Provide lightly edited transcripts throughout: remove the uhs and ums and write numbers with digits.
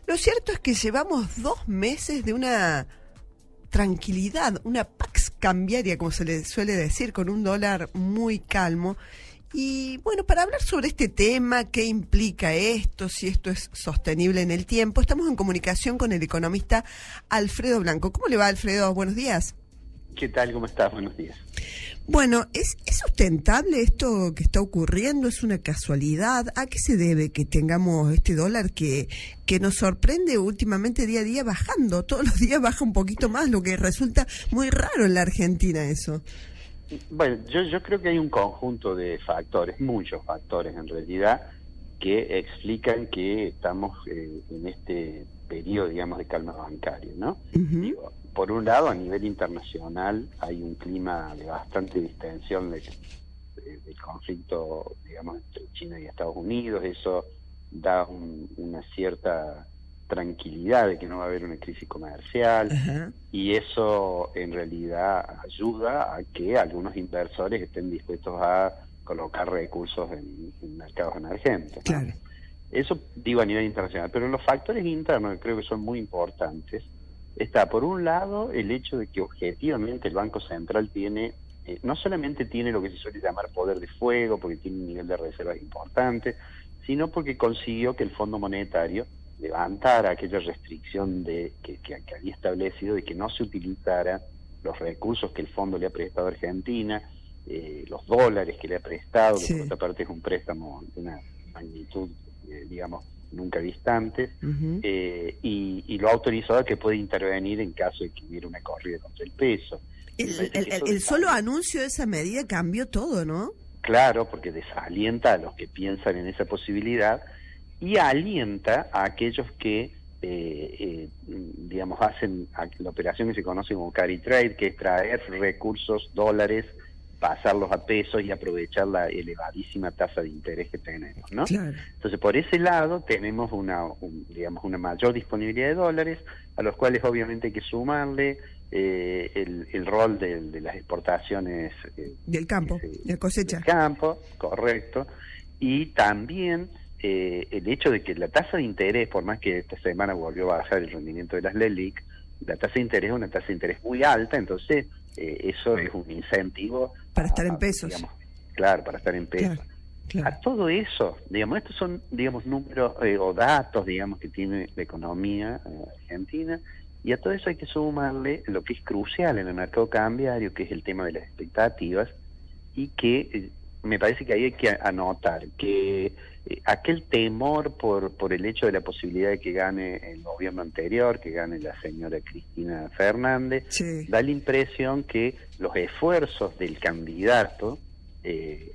Lo cierto es que llevamos 2 meses de una tranquilidad, una pax cambiaria, como se le suele decir, con un dólar muy calmo. Y bueno, para hablar sobre este tema, qué implica esto, si esto es sostenible en el tiempo, estamos en comunicación con el economista Alfredo Blanco. ¿Cómo le va, Alfredo? Buenos días. ¿Qué tal? ¿Cómo estás? Buenos días. Bueno, ¿es sustentable esto que está ocurriendo? ¿Es una casualidad? ¿A qué se debe que tengamos este dólar que nos sorprende últimamente día a día bajando? Todos los días baja un poquito más, lo que resulta muy raro en la Argentina eso. Bueno, yo creo que hay un conjunto de factores, muchos factores en realidad, que explican que estamos en este periodo, digamos, de calma bancaria, ¿no? Uh-huh. Digo, por un lado, a nivel internacional hay un clima de bastante distensión del conflicto, digamos, entre China y Estados Unidos. Eso da una cierta tranquilidad de que no va a haber una crisis comercial. Uh-huh. Y eso en realidad ayuda a que algunos inversores estén dispuestos a colocar recursos en mercados emergentes, ¿no? Claro. Eso digo a nivel internacional, pero los factores internos que creo que son muy importantes, está por un lado el hecho de que objetivamente el Banco Central tiene, no solamente tiene lo que se suele llamar poder de fuego, porque tiene un nivel de reservas importante, sino porque consiguió que el Fondo Monetario levantara aquella restricción que había establecido de que no se utilizara los recursos que el fondo le ha prestado a Argentina, los dólares que le ha prestado, Sí. que por otra parte es un préstamo de una magnitud, digamos, nunca distante, Uh-huh. y lo ha autorizado a que pueda intervenir en caso de que hubiera una corrida contra el peso. El solo anuncio de esa medida cambió todo, ¿no? Claro, porque desalienta a los que piensan en esa posibilidad y alienta a aquellos que, digamos, hacen la operación que se conoce como carry trade, que es traer recursos, dólares, pasarlos a pesos y aprovechar la elevadísima tasa de interés que tenemos, ¿no? Claro. Entonces, por ese lado tenemos digamos, una mayor disponibilidad de dólares, a los cuales obviamente hay que sumarle el rol de las exportaciones Del campo, de cosecha. del campo, correcto, y también el hecho de que la tasa de interés, por más que esta semana volvió a bajar el rendimiento de las LELIQ, la tasa de interés es una tasa de interés muy alta, entonces eso es un incentivo para estar en pesos. Digamos, claro, para estar en pesos. Claro. A todo eso, digamos, estos son, digamos, números o datos, digamos, que tiene la economía argentina, y a todo eso hay que sumarle lo que es crucial en el mercado cambiario, que es el tema de las expectativas, y que me parece que ahí hay que anotar que aquel temor por el hecho de la posibilidad de que gane el gobierno anterior, que gane la señora Cristina Fernández, Sí. da la impresión que los esfuerzos del candidato de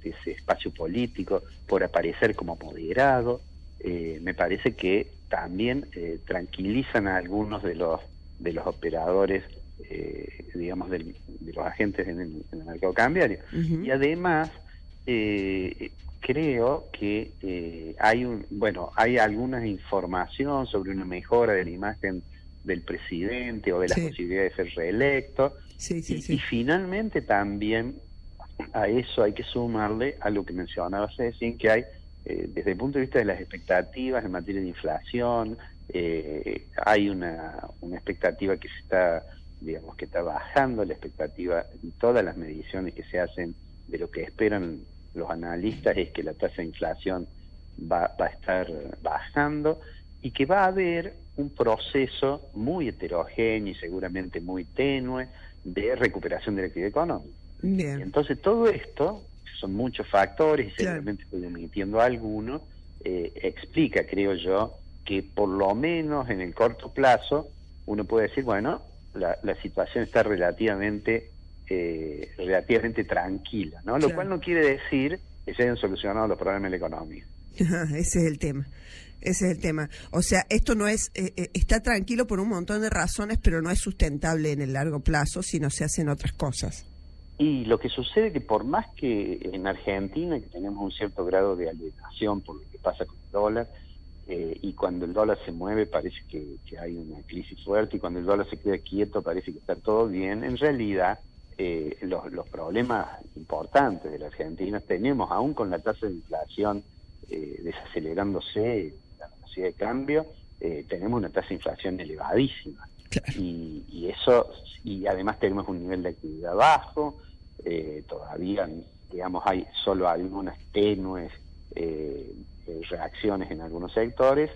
ese espacio político por aparecer como moderado, me parece que también tranquilizan a algunos de los operadores, digamos, de los agentes en el mercado cambiario. Uh-huh. Y además creo que hay alguna información sobre una mejora de la imagen del presidente o de las posibilidades de ser reelecto. Sí. Y finalmente también a eso hay que sumarle a lo que mencionabas recién, que hay desde el punto de vista de las expectativas en materia de inflación, hay una expectativa que se está, digamos, que está bajando la expectativa en todas las mediciones que se hacen de lo que esperan los analistas, es que la tasa de inflación va a estar bajando y que va a haber un proceso muy heterogéneo y seguramente muy tenue de recuperación de la actividad económica. Bien. Y entonces todo esto, son muchos factores y seguramente estoy omitiendo alguno, explica, creo yo, que por lo menos en el corto plazo uno puede decir, bueno, la situación está relativamente tranquila, ¿no? Lo cual no quiere decir que se hayan solucionado los problemas de la economía. Ese es el tema. O sea, esto no es, está tranquilo por un montón de razones, pero no es sustentable en el largo plazo si no se hacen otras cosas. Y lo que sucede es que por más que en Argentina, que tenemos un cierto grado de alienación por lo que pasa con el dólar, y cuando el dólar se mueve parece que hay una crisis fuerte, y cuando el dólar se queda quieto parece que está todo bien, en realidad los problemas importantes de la Argentina tenemos, aún con la tasa de inflación desacelerándose, la velocidad de cambio, tenemos una tasa de inflación elevadísima. Claro. Y eso, y además tenemos un nivel de actividad bajo, todavía, digamos, hay solo algunas tenues reacciones en algunos sectores,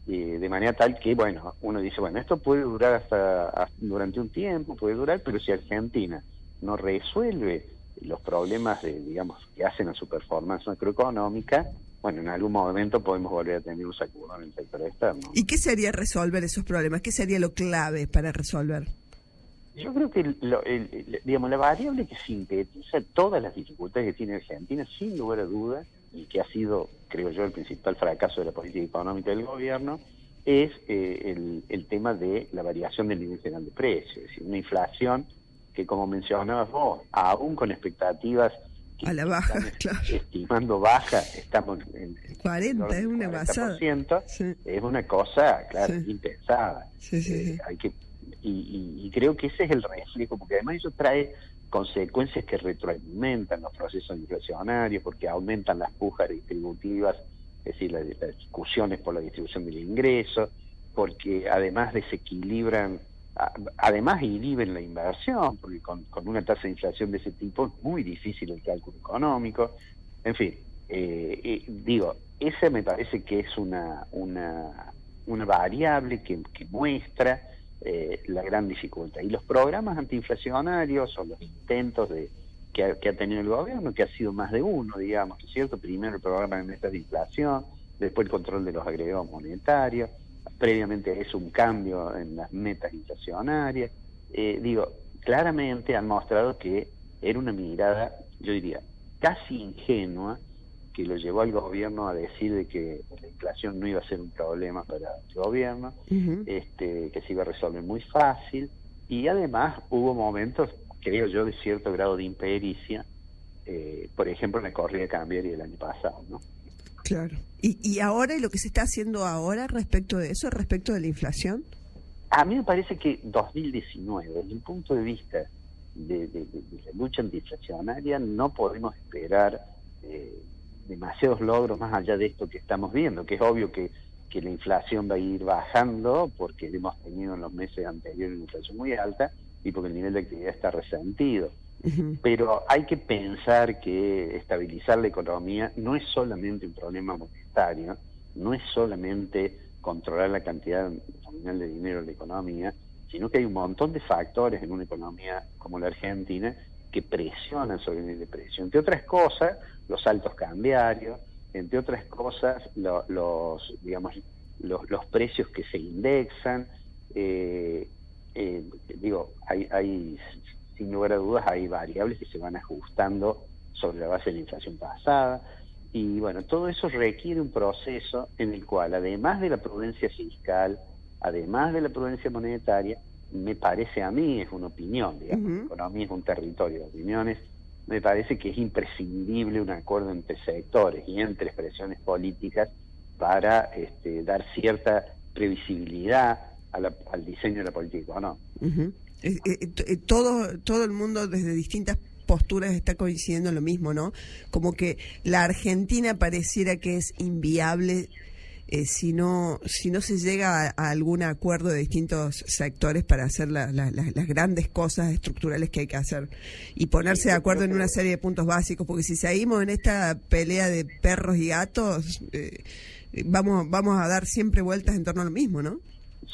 de manera tal que, bueno, uno dice, bueno, esto puede durar hasta durante un tiempo, puede durar, pero si Argentina no resuelve los problemas digamos, que hacen a su performance macroeconómica, bueno, en algún momento podemos volver a tener un sacudón en el sector externo. ¿Y qué sería resolver esos problemas? ¿Qué sería lo clave para resolver? Yo creo que digamos, la variable que sintetiza todas las dificultades que tiene Argentina, sin lugar a dudas, y que ha sido, creo yo, el principal fracaso de la política económica del gobierno, es el tema de la variación del nivel general de precios, es decir, una inflación que, como mencionabas vos, aún con expectativas que a la baja, están claro. estimando baja, estamos en 40, es una basada. Sí. Es una cosa, claro, Sí. impensada. Sí. Hay que y creo que ese es el reflejo, porque además eso trae consecuencias que retroalimentan los procesos inflacionarios, porque aumentan las pujas distributivas, es decir, las discusiones por la distribución del ingreso, porque además desequilibran, además inhiben la inversión, porque con una tasa de inflación de ese tipo es muy difícil el cálculo económico. En fin, digo, esa me parece que es una variable que muestra la gran dificultad. Y los programas antiinflacionarios o los intentos que ha tenido el gobierno, que ha sido más de uno, digamos, ¿no es cierto? Primero el programa de metas de inflación, después el control de los agregados monetarios, previamente es un cambio en las metas inflacionarias. Digo, claramente han mostrado que era una mirada, yo diría, casi ingenua, que lo llevó al gobierno a decir de que la inflación no iba a ser un problema para el gobierno, que se iba a resolver muy fácil, y además hubo momentos, creo yo, de cierto grado de impericia, por ejemplo en la corrida cambiaria del año pasado, ¿no? Claro. ¿Y ahora, y lo que se está haciendo ahora respecto de eso, respecto de la inflación? A mí me parece que 2019, desde el punto de vista de la lucha antiinflacionaria, no podemos esperar demasiados logros más allá de esto que estamos viendo, que es obvio que la inflación va a ir bajando porque hemos tenido en los meses anteriores una inflación muy alta y porque el nivel de actividad está resentido. Pero hay que pensar que estabilizar la economía no es solamente un problema monetario, no es solamente controlar la cantidad nominal de dinero en la economía, sino que hay un montón de factores en una economía como la Argentina que presionan sobre el nivel de precio. Entre otras cosas, los altos cambiarios, entre otras cosas, los precios que se indexan. Digo, hay sin lugar a dudas, hay variables que se van ajustando sobre la base de la inflación pasada. Y bueno, todo eso requiere un proceso en el cual, además de la prudencia fiscal, además de la prudencia monetaria, me parece a mí, es una opinión, digamos, la economía es un territorio de opiniones, me parece que es imprescindible un acuerdo entre sectores y entre expresiones políticas para dar cierta previsibilidad al diseño de la política económica. Todo el mundo desde distintas posturas está coincidiendo en lo mismo, ¿no? Como que la Argentina pareciera que es inviable si no se llega a algún acuerdo de distintos sectores para hacer las grandes cosas estructurales que hay que hacer y ponerse de acuerdo en una serie de puntos básicos, porque si seguimos en esta pelea de perros y gatos, vamos a dar siempre vueltas en torno a lo mismo, ¿no?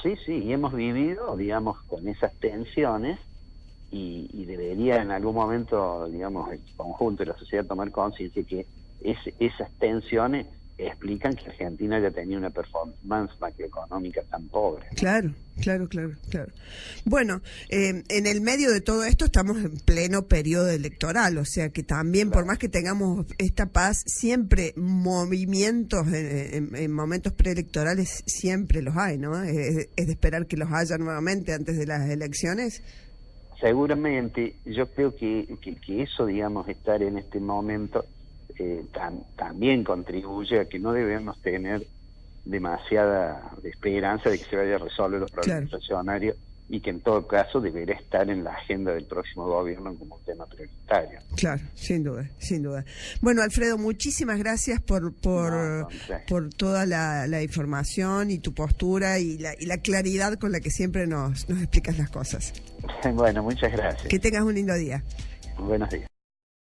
Sí, y hemos vivido, digamos, con esas tensiones y debería en algún momento, digamos, el conjunto de la sociedad tomar conciencia que esas tensiones explican que Argentina haya tenido una performance macroeconómica tan pobre, ¿no? Claro. Bueno, en el medio de todo esto estamos en pleno periodo electoral, o sea que también, por más que tengamos esta paz, siempre movimientos en momentos preelectorales siempre los hay, ¿no? Es de esperar que los haya nuevamente antes de las elecciones. Seguramente, yo creo que eso, digamos, estar en este momento también contribuye a que no debemos tener demasiada esperanza de que se vaya a resolver los problemas inflacionarios y que en todo caso deberá estar en la agenda del próximo gobierno como un tema prioritario. Claro, sin duda, sin duda. Bueno, Alfredo, muchísimas gracias por toda la información y tu postura y la claridad con la que siempre nos explicas las cosas. Bueno, muchas gracias. Que tengas un lindo día. Buenos días.